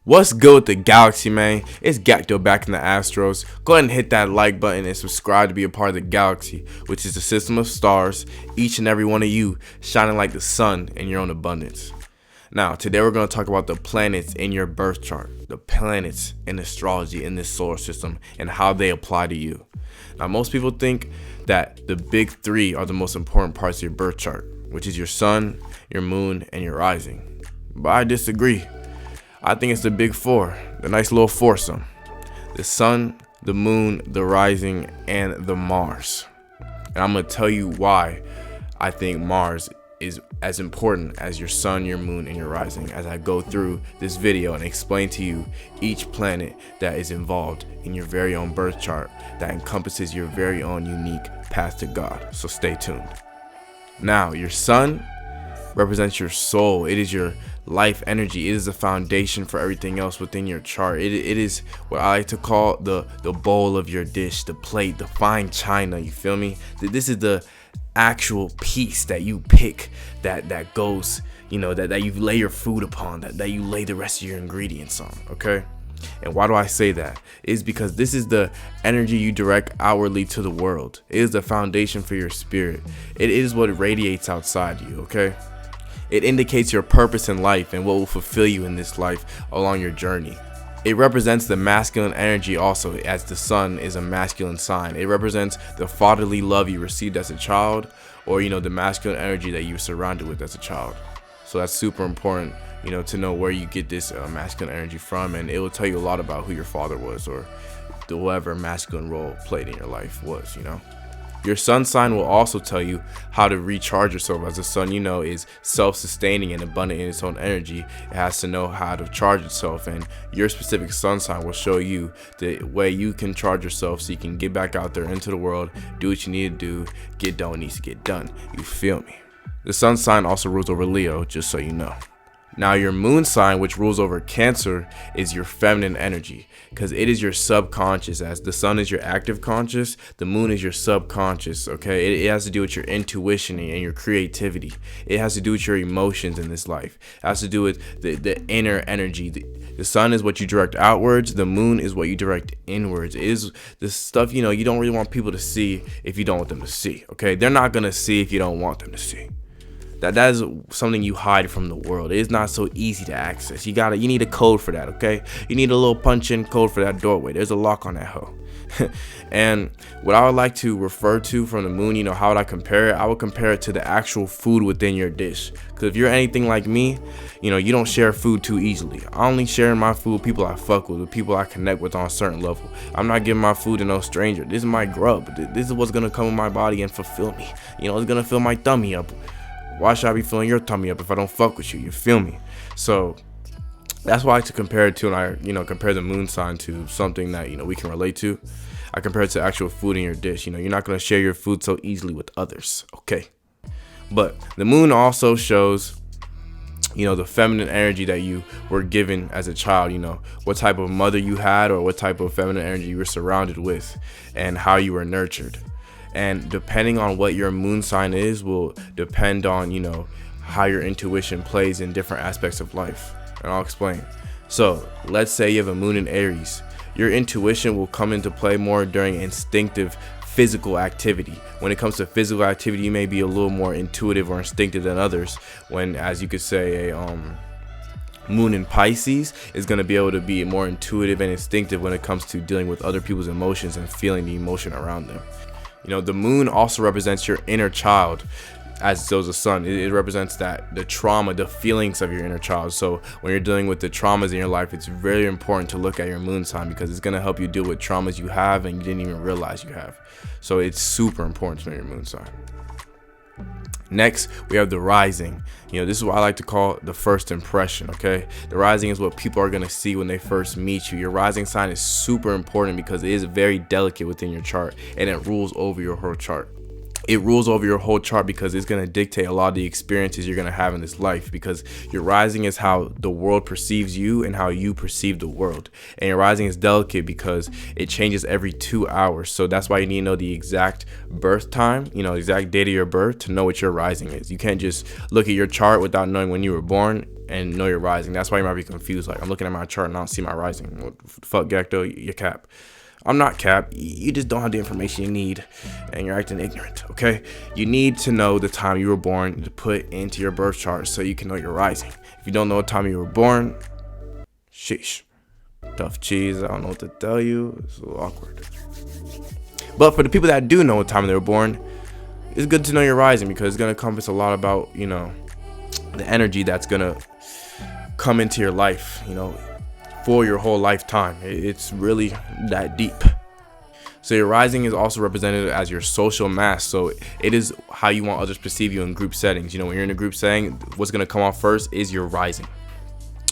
What's good with the galaxy, man? It's Gacto back in the Astros. Go ahead and hit that like button and subscribe to be a part of the galaxy, which is a system of stars, each and every one of you shining like the sun in your own abundance. Now, today we're going to talk about the planets in your birth chart, the planets in astrology in this solar system, and how they apply to you. Now, most people think that the big three are the most important parts of your birth chart, which is your sun, your moon, and your rising. But I disagree. I think it's the big four, the nice little foursome: the sun, the moon, the rising, and the Mars. And I'm going to tell you why I think Mars is as important as your sun, your moon, and your rising as I go through this video and explain to you each planet that is involved in your very own birth chart that encompasses your very own unique path to God. So stay tuned. Now, your sun represents your soul. It is your life energy. It is the foundation for everything else within your chart. It is what I like to call the bowl of your dish, the plate, the fine china. You feel me? This is the actual piece that you pick that goes, that you lay your food upon, that you lay the rest of your ingredients on. Okay. And why do I say that? It's because this is the energy you direct outwardly to the world. It is the foundation for your spirit. It is what radiates outside you. Okay. It indicates your purpose in life and what will fulfill you in this life along your journey. It represents the masculine energy also, as the sun is a masculine sign. It represents the fatherly love you received as a child, or the masculine energy that you were surrounded with as a child. So that's super important, to know where you get this masculine energy from, and it will tell you a lot about who your father was, or whatever masculine role played in your life was. Your sun sign will also tell you how to recharge yourself, as the sun, is self-sustaining and abundant in its own energy. It has to know how to charge itself, and your specific sun sign will show you the way you can charge yourself so you can get back out there into the world, do what you need to do, get done what needs to get done. You feel me? The sun sign also rules over Leo, just so you know. Now, your moon sign, which rules over Cancer, is your feminine energy, because it is your subconscious. As the sun is your active conscious, the moon is your subconscious. Okay, it has to do with your intuition and your creativity. It has to do with your emotions in this life. It has to do with the inner energy. The sun is what you direct outwards. The moon is what you direct inwards. It is the stuff you don't really want people to see if you don't want them to see. Okay, they're not gonna see if you don't want them to see. That is something you hide from the world. It is not so easy to access. You need a code for that, okay? You need a little punch-in code for that doorway. There's a lock on that hoe. And what I would like to refer to from the moon, how would I compare it? I would compare it to the actual food within your dish. Because if you're anything like me, you don't share food too easily. I only share my food with people I fuck with people I connect with on a certain level. I'm not giving my food to no stranger. This is my grub. This is what's going to come in my body and fulfill me. It's going to fill my tummy up. Why should I be filling your tummy up if I don't fuck with you? You feel me? So that's why I like to compare it to, and I compare the moon sign to something that we can relate to. I compare it to actual food in your dish. You're not gonna share your food so easily with others. Okay, but the moon also shows the feminine energy that you were given as a child. What type of mother you had, or what type of feminine energy you were surrounded with, and how you were nurtured. And depending on what your moon sign is will depend on, how your intuition plays in different aspects of life. And I'll explain. So let's say you have a moon in Aries. Your intuition will come into play more during instinctive physical activity. When it comes to physical activity, you may be a little more intuitive or instinctive than others. When, as you could say, a moon in Pisces is going to be able to be more intuitive and instinctive when it comes to dealing with other people's emotions and feeling the emotion around them. The moon also represents your inner child, as does the sun. It represents the trauma, the feelings of your inner child. So when you're dealing with the traumas in your life, it's very important to look at your moon sign, because it's going to help you deal with traumas you have and you didn't even realize you have. So it's super important to know your moon sign. Next, we have the rising. This is what I like to call the first impression, okay? The rising is what people are going to see when they first meet you. Your rising sign is super important because it is very delicate within your chart, and it rules over your whole chart. it rules over your whole chart because it's going to dictate a lot of the experiences you're going to have in this life, because your rising is how the world perceives you and how you perceive the world. And your rising is delicate because it changes every 2 hours. So that's why you need to know the exact birth time, exact date of your birth to know what your rising is. You can't just look at your chart without knowing when you were born and know your rising. That's why you might be confused. Like, I'm looking at my chart and I don't see my rising. What the fuck, Gacto? You cap. I'm not cap. You just don't have the information you need and you're acting ignorant, okay? You need to know the time you were born to put into your birth chart so you can know your rising. If you don't know what time you were born, sheesh. Tough cheese. I don't know what to tell you. It's a little awkward. But for the people that do know what time they were born, it's good to know your rising because it's going to encompass a lot about, the energy that's going to come into your life, for your whole lifetime. It's really that deep. So your rising is also represented as your social mass. So it is how you want others to perceive you in group settings. When you're in a group setting, what's going to come off first is your rising.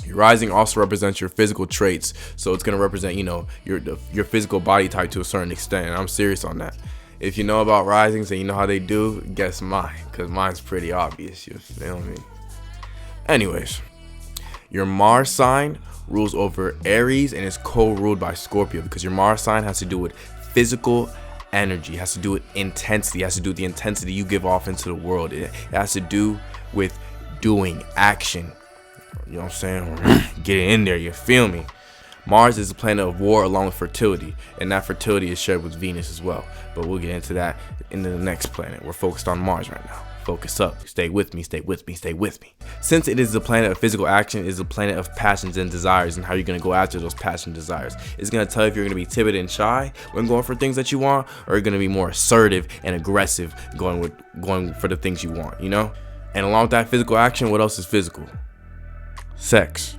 Your rising also represents your physical traits. So it's going to represent, your physical body type to a certain extent. And I'm serious on that. If you know about risings and you know how they do, guess mine, because mine's pretty obvious. You feel me? Anyways, your Mars sign rules over Aries and is co-ruled by Scorpio, because your Mars sign has to do with physical energy, has to do with intensity, has to do with the intensity you give off into the world. It has to do with doing action. You know what I'm saying? Getting in there, you feel me? Mars is a planet of war along with fertility, and that fertility is shared with Venus as well. But we'll get into that in the next planet. We're focused on Mars right now. Focus up. Stay with me, stay with me, stay with me. Since it is the planet of physical action, it is the planet of passions and desires and how you're going to go after those passion desires. It's going to tell you if you're going to be timid and shy when going for things that you want, or you're going to be more assertive and aggressive going for the things you want, And along with that physical action, what else is physical? Sex.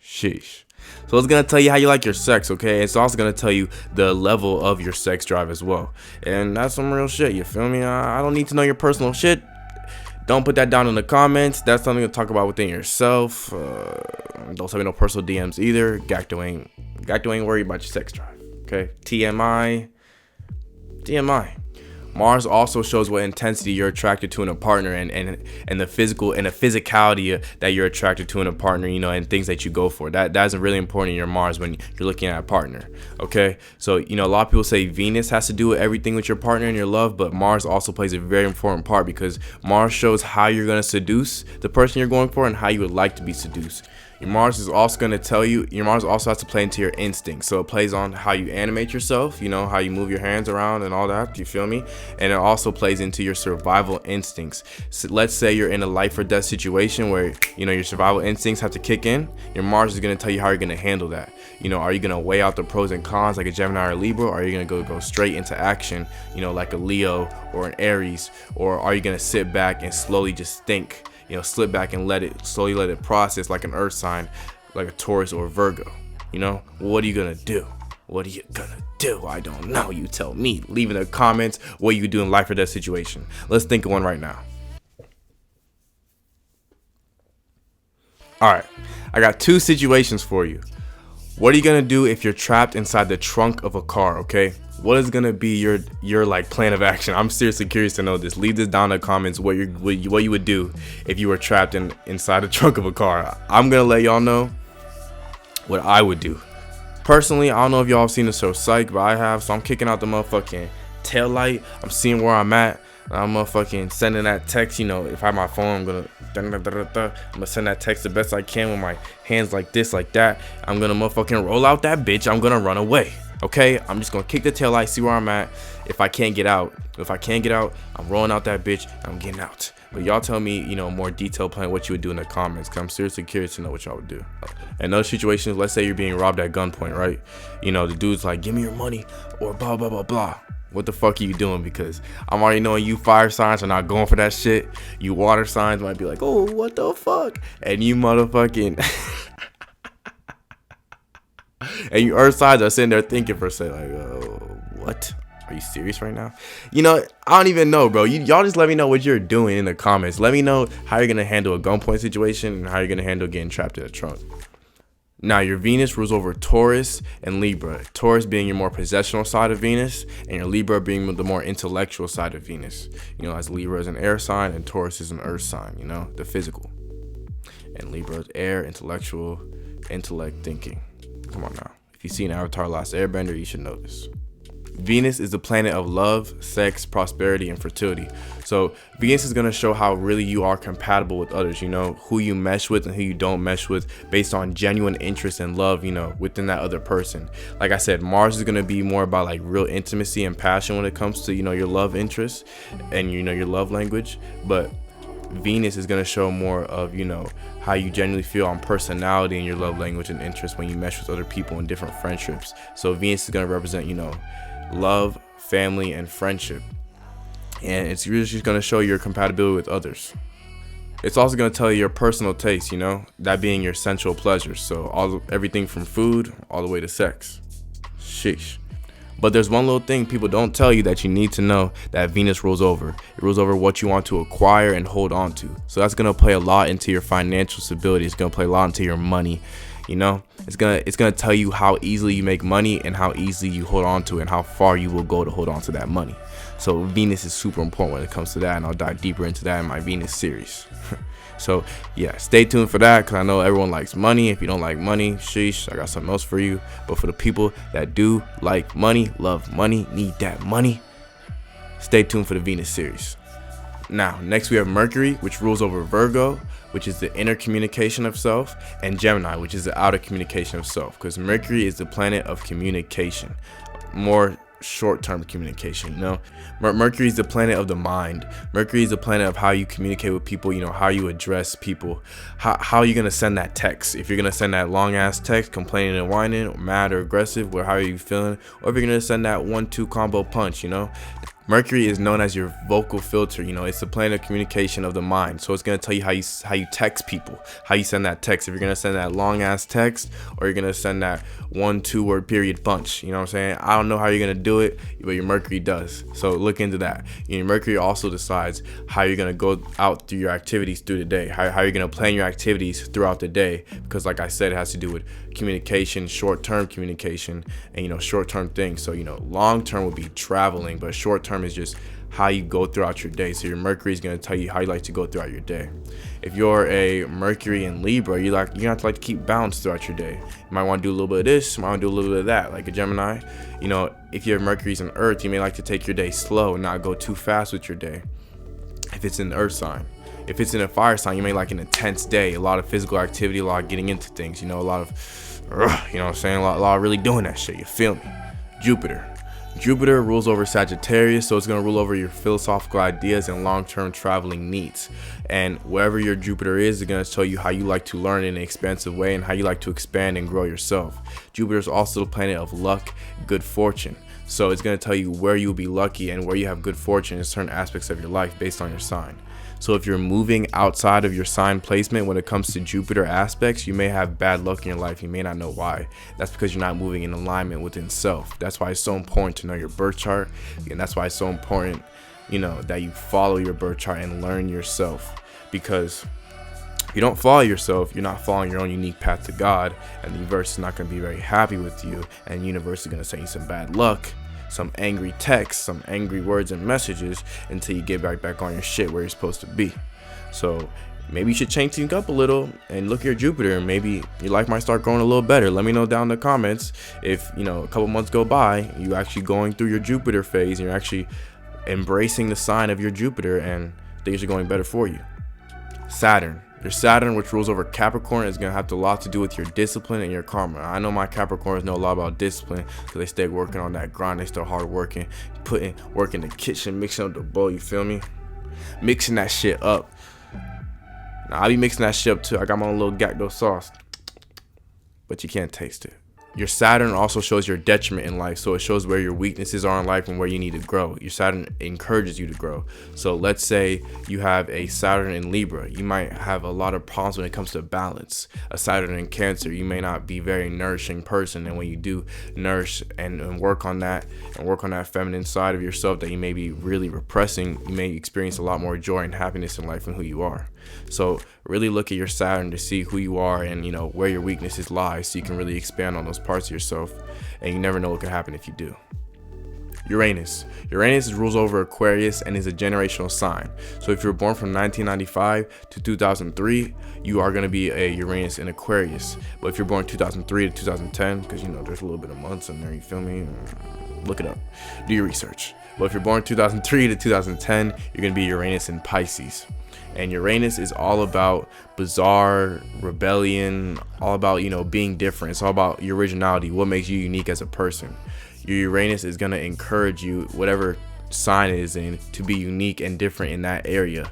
Sheesh. So it's going to tell you how you like your sex, okay? It's also going to tell you the level of your sex drive as well. And that's some real shit, you feel me? I don't need to know your personal shit. Don't put that down in the comments. That's something to talk about within yourself. Don't send me no personal DMs either. Gacto ain't worried about your sex drive, okay? TMI. Mars also shows what intensity you're attracted to in a partner, and the physical and the physicality that you're attracted to in a partner, and things that you go for. That's really important in your Mars when you're looking at a partner. Okay, so a lot of people say Venus has to do with everything with your partner and your love, but Mars also plays a very important part because Mars shows how you're going to seduce the person you're going for and how you would like to be seduced. Your Mars is also going to tell you, your Mars also has to play into your instincts. So it plays on how you animate yourself, how you move your hands around and all that. You feel me? And it also plays into your survival instincts. So let's say you're in a life or death situation where, your survival instincts have to kick in. Your Mars is going to tell you how you're going to handle that. Are you going to weigh out the pros and cons like a Gemini or Libra? Or are you going to go straight into action, like a Leo or an Aries? Or are you going to sit back and slowly just think? Slip back and slowly let it process like an earth sign, like a Taurus or a Virgo. What are you gonna do? What are you gonna do? I don't know. You tell me. Leave in the comments what you do in life or death situation. Let's think of one right now. All right, I got 2 situations for you. What are you gonna do if you're trapped inside the trunk of a car? Okay. What is gonna be your plan of action? I'm seriously curious to know this. Leave this down in the comments what you would do if you were trapped inside the trunk of a car. I'm gonna let y'all know what I would do. Personally, I don't know if y'all have seen the show Psych, but I have. So I'm kicking out the motherfucking tail light. I'm seeing where I'm at. I'm motherfucking sending that text. If I have my phone, I'm gonna send that text the best I can with my hands like this, like that. I'm gonna motherfucking roll out that bitch. I'm gonna run away. Okay, I'm just gonna kick the tail light, see where I'm at. If I can't get out, I'm rolling out that bitch. I'm getting out. But y'all tell me, more detailed plan what you would do in the comments, because I'm seriously curious to know what y'all would do. In those situations, let's say you're being robbed at gunpoint, right? The dude's like, give me your money or blah, blah, blah, blah. What the fuck are you doing? Because I'm already knowing you fire signs are not going for that shit. You water signs might be like, oh, what the fuck? And you motherfucking... and you earth signs are sitting there thinking for a second, like, what? Are you serious right now? I don't even know, bro. Y'all just let me know what you're doing in the comments. Let me know how you're going to handle a gunpoint situation and how you're going to handle getting trapped in a trunk. Now, your Venus rules over Taurus and Libra. Taurus being your more possessional side of Venus, and your Libra being the more intellectual side of Venus. As Libra is an air sign and Taurus is an earth sign, the physical. And Libra is air, intellectual, intellect, thinking. Come on now. If you've seen Avatar: Last Airbender, you should know this. Venus is the planet of love, sex, prosperity, and fertility. So Venus is going to show how really you are compatible with others, who you mesh with and who you don't mesh with based on genuine interest and love, within that other person. Like I said, Mars is going to be more about like real intimacy and passion when it comes to, your love interest and, your love language. But Venus is going to show more of, how you genuinely feel on personality and your love language and interest when you mesh with other people in different friendships. So Venus is going to represent, love, family, and friendship. And it's really just going to show your compatibility with others. It's also going to tell you your personal taste, that being your sensual pleasures. So everything from food all the way to sex. Sheesh. But there's one little thing people don't tell you that you need to know that Venus rules over. It rules over what you want to acquire and hold on to. So that's going to play a lot into your financial stability. It's going to play a lot into your money. It's gonna tell you how easily you make money and how easily you hold on to it and how far you will go to hold on to that money. So Venus is super important when it comes to that, and I'll dive deeper into that in my Venus series. So yeah, stay tuned for that, because I know everyone likes money. If you don't like money, sheesh, I got something else for you. But for the people that do like money, love money, need that money, stay tuned for the Venus series. Now, next we have Mercury, which rules over Virgo, which is the inner communication of self, and Gemini, which is the outer communication of self, because Mercury is the planet of communication, more short-term communication. Mercury is the planet of the mind. Mercury is the planet of how you communicate with people, how you address people, how you're gonna send that text. If you're gonna send that long-ass text complaining and whining, or mad or aggressive, how are you feeling, or if you're gonna send that 1-2 combo punch. Mercury is known as your vocal filter. It's the planet of communication of the mind. So it's going to tell you how you text people, how you send that text. If you're going to send that long ass text, or you're going to send that 1-2 word period punch. You know what I'm saying? I don't know how you're going to do it, but your Mercury does. So look into that. Your Mercury also decides how you're going to go out through your activities through the day, how you're going to plan your activities throughout the day. Because like I said, it has to do with communication, short-term communication, and short-term things. So long-term would be traveling, but short-term is just how you go throughout your day. So your Mercury is going to tell you how you like to go throughout your day. If you're a Mercury in Libra, you have to like to keep balance throughout your day. You might want to do a little bit of this, you might want to do a little bit of that. Like a Gemini, if you have Mercury's in Earth, you may like to take your day slow and not go too fast with your day. If it's in the Earth sign. If it's in a fire sign, you may like an intense day, a lot of physical activity, a lot of getting into things, a lot of, a lot of really doing that shit. You feel me? Jupiter rules over Sagittarius, so it's going to rule over your philosophical ideas and long-term traveling needs. And wherever your Jupiter is, it's going to show you how you like to learn in an expansive way and how you like to expand and grow yourself. Jupiter is also the planet of luck, good fortune. So it's going to tell you where you'll be lucky and where you have good fortune in certain aspects of your life based on your sign. So if you're moving outside of your sign placement when it comes to Jupiter aspects, you may have bad luck in your life. You may not know why. That's because you're not moving in alignment within self. That's why it's so important to know your birth chart. And that's why it's so important, that you follow your birth chart and learn yourself. Because if you don't follow yourself, you're not following your own unique path to God. And the universe is not going to be very happy with you. And the universe is going to send you some bad luck, some angry texts, some angry words and messages until you get back on your shit where you're supposed to be. So maybe you should change things up a little and look at your Jupiter, and maybe your life might start growing a little better. Let me know down in the comments if a couple months go by, you actually going through your Jupiter phase and you're actually embracing the sign of your Jupiter and things are going better for you. Your Saturn, which rules over Capricorn, is going to have a lot to do with your discipline and your karma. I know my Capricorns know a lot about discipline because they stay working on that grind. They start hard working, putting work in the kitchen, mixing up the bowl, you feel me? Mixing that shit up. Now, I be mixing that shit up too. I got my own little Gacto sauce, but you can't taste it. Your Saturn also shows your detriment in life, so it shows where your weaknesses are in life and where you need to grow. Your Saturn encourages you to grow. So let's say you have a Saturn in Libra. You might have a lot of problems when it comes to balance. A Saturn in Cancer, you may not be a very nourishing person, and when you do nourish and work on that feminine side of yourself that you may be really repressing, you may experience a lot more joy and happiness in life and who you are. So really look at your Saturn to see who you are and, you know, where your weaknesses lie, so you can really expand on those parts of yourself, and you never know what could happen if you do. Uranus rules over Aquarius and is a generational sign. So if you're born from 1995 to 2003, you are going to be a Uranus in Aquarius. But if you're born 2003 to 2010, because, you know, there's a little bit of months in there, you feel me? Look it up, do your research. But if you're born 2003 to 2010, you're going to be Uranus in Pisces. And Uranus is all about bizarre, rebellion, all about, you know, being different. It's all about your originality, what makes you unique as a person. Your Uranus is going to encourage you, whatever sign it is in, to be unique and different in that area,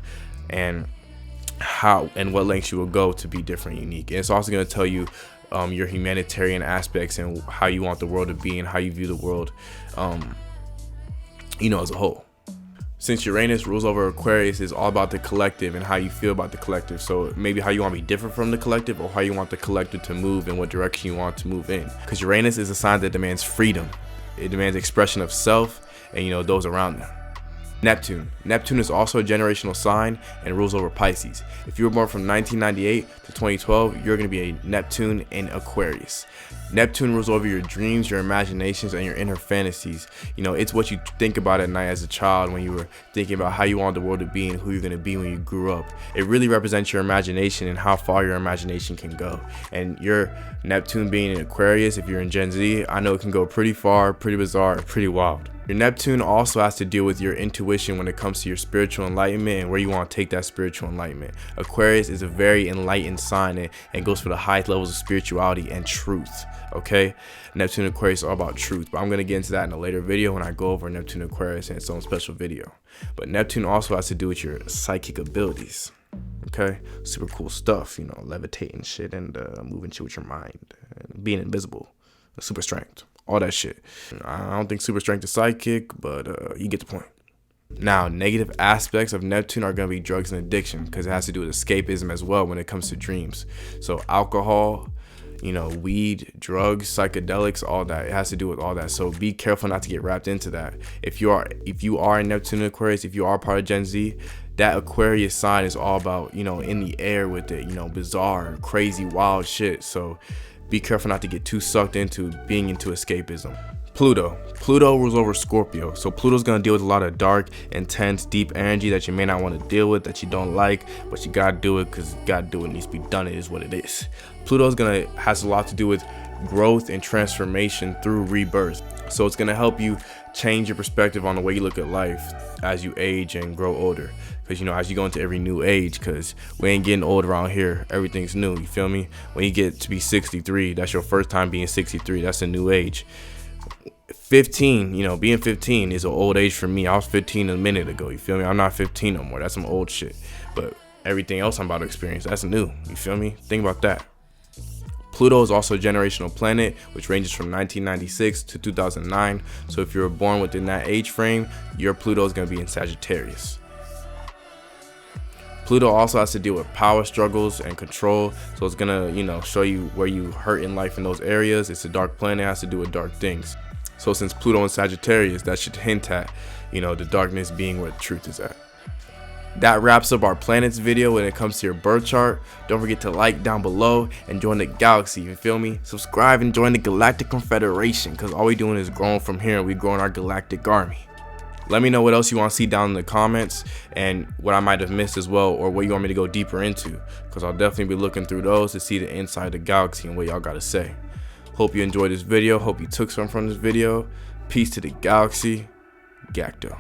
and how and what lengths you will go to be different and unique. And it's also going to tell you your humanitarian aspects and how you want the world to be and how you view the world, you know, as a whole. Since Uranus rules over Aquarius, is all about the collective and how you feel about the collective. So maybe how you want to be different from the collective, or how you want the collective to move and what direction you want to move in. Because Uranus is a sign that demands freedom. It demands expression of self and, you know, those around them. Neptune is also a generational sign and rules over Pisces. If you were born from 1998 to 2012, you're going to be a Neptune in Aquarius. Neptune rules over your dreams, your imaginations, and your inner fantasies. You know, it's what you think about at night as a child when you were thinking about how you want the world to be and who you're going to be when you grew up. It really represents your imagination and how far your imagination can go. And your Neptune being in Aquarius, if you're in Gen Z, I know it can go pretty far, pretty bizarre, pretty wild. Your Neptune also has to deal with your intuition when it comes to your spiritual enlightenment and where you want to take that spiritual enlightenment. Aquarius is a very enlightened sign and goes for the highest levels of spirituality and truth. Okay, Neptune Aquarius is all about truth, but I'm going to get into that in a later video when I go over Neptune Aquarius in its own special video. But Neptune also has to do with your psychic abilities. Okay, super cool stuff, you know, levitating shit and moving shit with your mind and being invisible, super strength, all that shit. I don't think super strength is psychic, but you get the point. Now, negative aspects of Neptune are going to be drugs and addiction, because it has to do with escapism as well when it comes to dreams. So alcohol, you know, weed, drugs, psychedelics, all that. It has to do with all that. So be careful not to get wrapped into that. If you are in Neptune Aquarius, if you are part of Gen Z, that Aquarius sign is all about, you know, in the air with it, you know, bizarre, crazy, wild shit. So be careful not to get too sucked into being into escapism. Pluto rules over Scorpio. So Pluto's going to deal with a lot of dark, intense, deep energy that you may not want to deal with, that you don't like, but you got to do it because you got to do it. It needs to be done. It is what it is. Pluto's has a lot to do with growth and transformation through rebirth. So it's going to help you change your perspective on the way you look at life as you age and grow older. Because, you know, as you go into every new age, because we ain't getting old around here. Everything's new. You feel me? When you get to be 63, that's your first time being 63. That's a new age. 15, you know, being 15 is an old age for me. I was 15 a minute ago. You feel me? I'm not 15 no more. That's some old shit. But everything else I'm about to experience, that's new. You feel me? Think about that. Pluto is also a generational planet, which ranges from 1996 to 2009. So if you were born within that age frame, your Pluto is going to be in Sagittarius. Pluto also has to deal with power struggles and control. So it's going to, you know, show you where you hurt in life in those areas. It's a dark planet, it has to do with dark things. So since Pluto in Sagittarius, that should hint at, you know, the darkness being where the truth is at. That wraps up our planets video when it comes to your birth chart. Don't forget to like down below and join the galaxy, you feel me? Subscribe and join the Galactic Confederation, because all we doing is growing from here and we growing our galactic army. Let me know what else you want to see down in the comments and what I might have missed as well, or what you want me to go deeper into, because I'll definitely be looking through those to see the inside of the galaxy and what y'all got to say. Hope you enjoyed this video. Hope you took something from this video. Peace to the galaxy. Gacto.